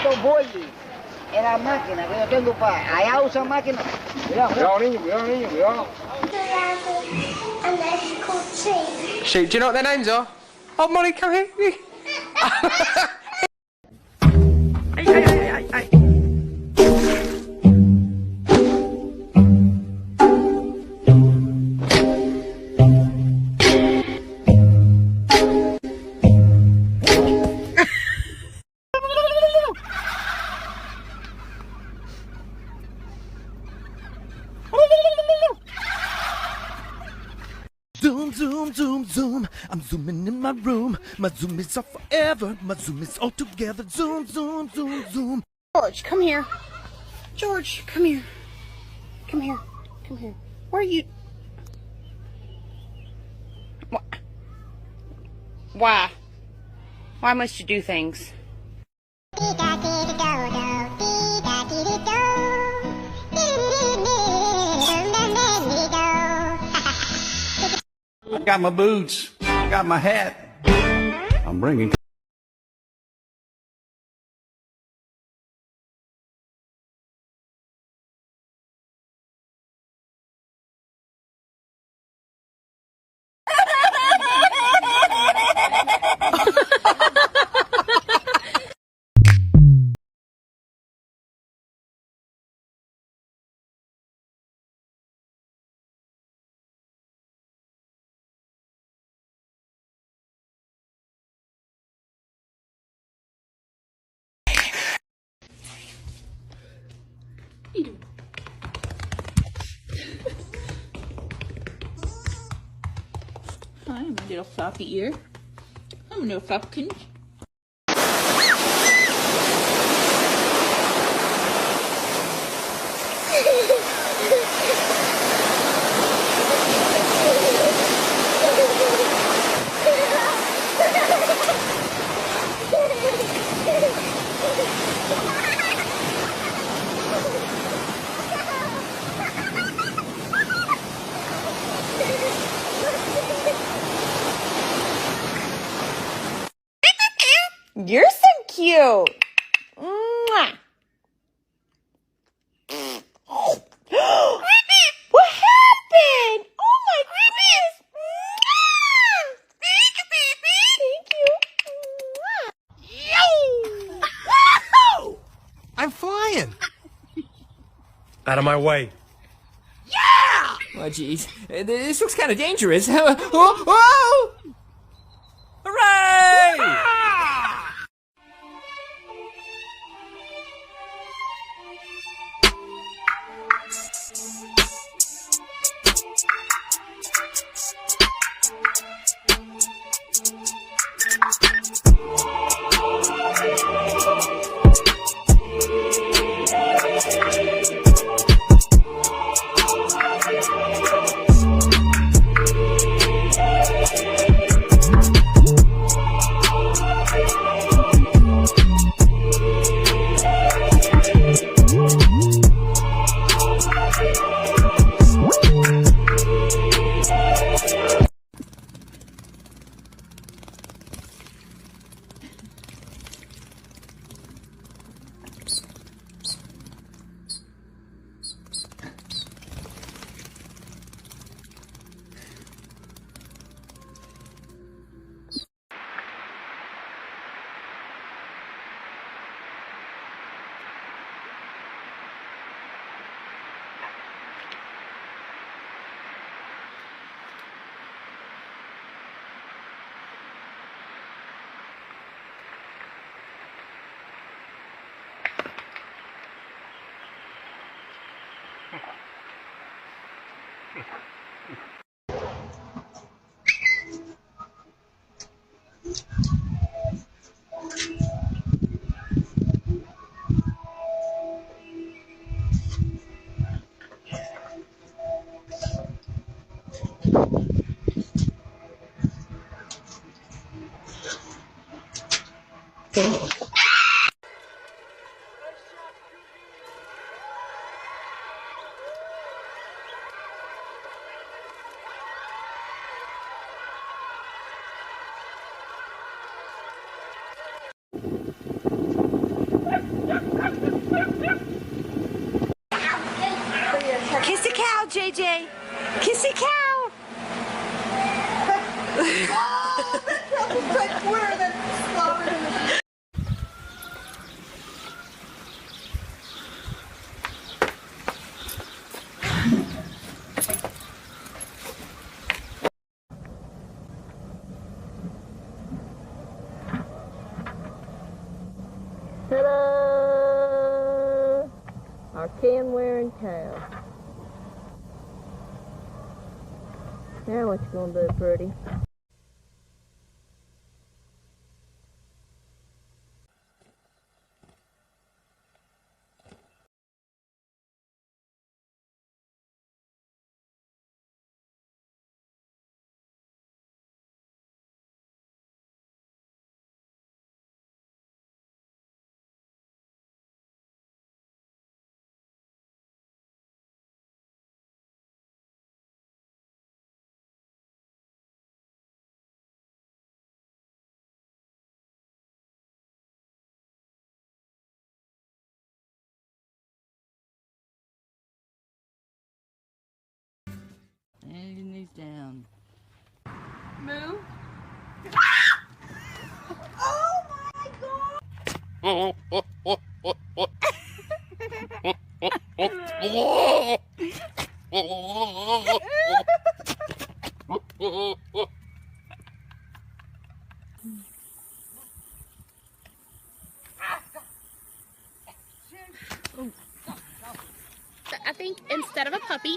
¿cuántos voltios en la máquina que yo tengo para allá usa máquina? Cuidado, cuidado, niño, cuidado, niño, cuidado. And it's called sheep. Sheep, do you know what their names are? Oh, Molly, come here. Ay. Zoom, zoom, zoom, zoom. I'm zooming in my room. My zoom is off forever. My zoom is all together. Zoom, zoom, zoom, zoom. George, come here. George, come here. Come here. Come here. Where are you? Why? Why must you do things? Got my boots, got my hat. I'm bringing. Hi, my little floppy ear. I'm a little floppy. You're so cute. Mwah. What happened? Oh my goodness. Thank you. I'm flying. Out of my way. Oh, jeez. This looks kind of dangerous. Whoa! Hooray! AJ. Kissy cow. Ta-da! Our can-wearing cow. Now what you gonna do, pretty? And he's down. Moo. I think instead of a puppy,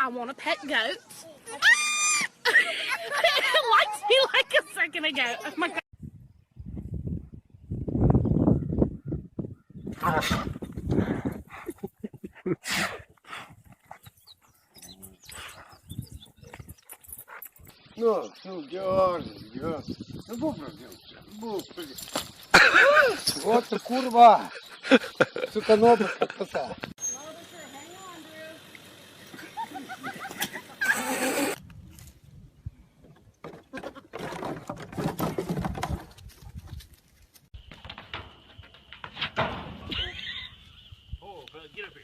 I want a pet goat. It likes me like a second ago. Oh my God. No, George. Вот ты курва! Сука, ногу подписал. Get up here.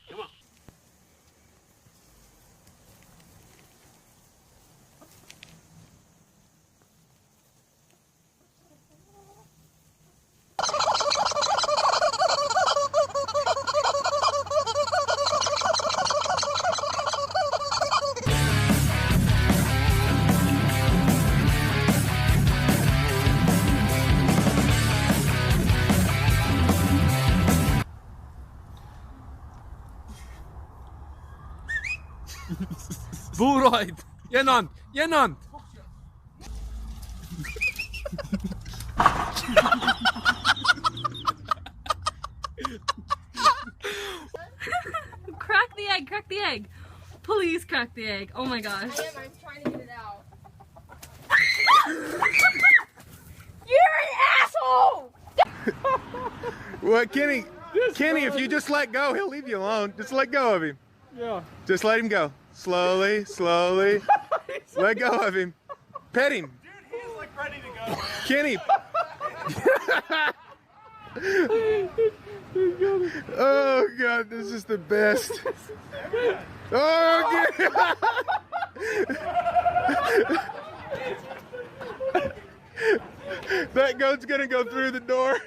Come on. Vooruit! Jenant! Jenant! Crack the egg, crack the egg. Please crack the egg. Oh my gosh. I'm trying to get it out. You're an asshole! What, Kenny? Kenny, if you just let go, he'll leave you alone. Just let go of him. Yeah. Just let him go. Slowly, slowly. Let go of him. Pet him. Dude, he's like ready to go, man. Kenny. Oh God, this is the best. Oh God. That goat's gonna go through the door.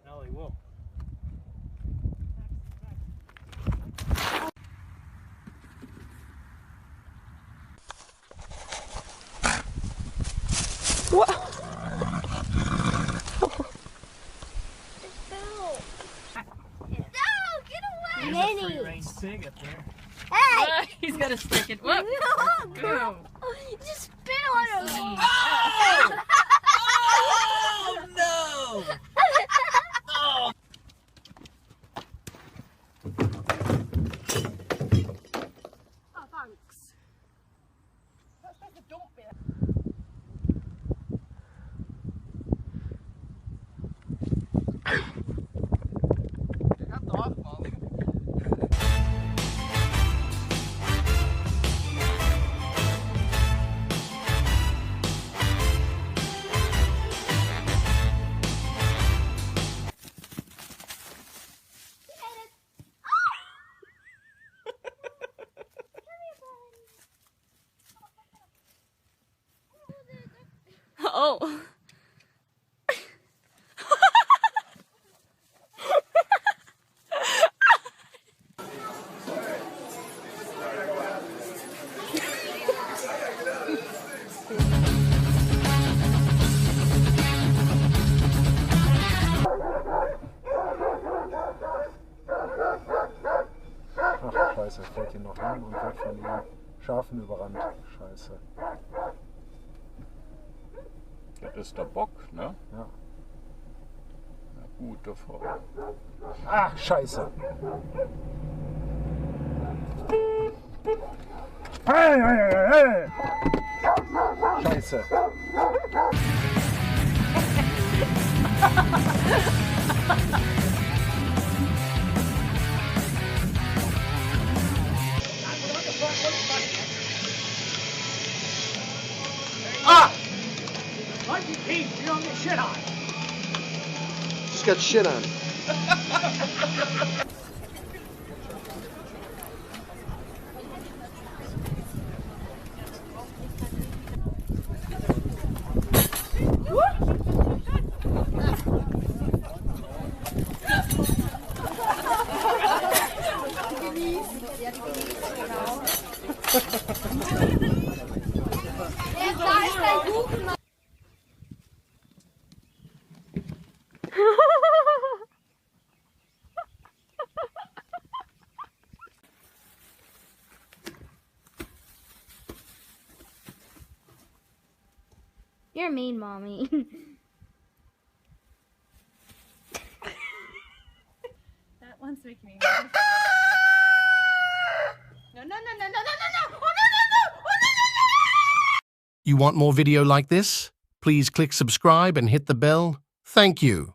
Ellie, whoa. Minnie! Pig up there. Hey! He's got a stick in. Whoop. No, girl! Just spit on him! Oh no! Oh, thanks. Oh. Ach, scheiße, fällt hier noch hin und wird von den Schafen überrannt. Scheiße. Das ist der Bock, ne? Ja. Na gut, davor. Ach, scheiße. Hey, hey, hey, hey. Scheiße. Ah! Mikey Pete, you don't get shit on. Just got shit on. You're mean, Mommy. That one's making me No, no, no, no, no, no, no, no! Oh, no, no, no! Oh, no, no, no! You want more video like this? Please click subscribe and hit the bell. Thank you.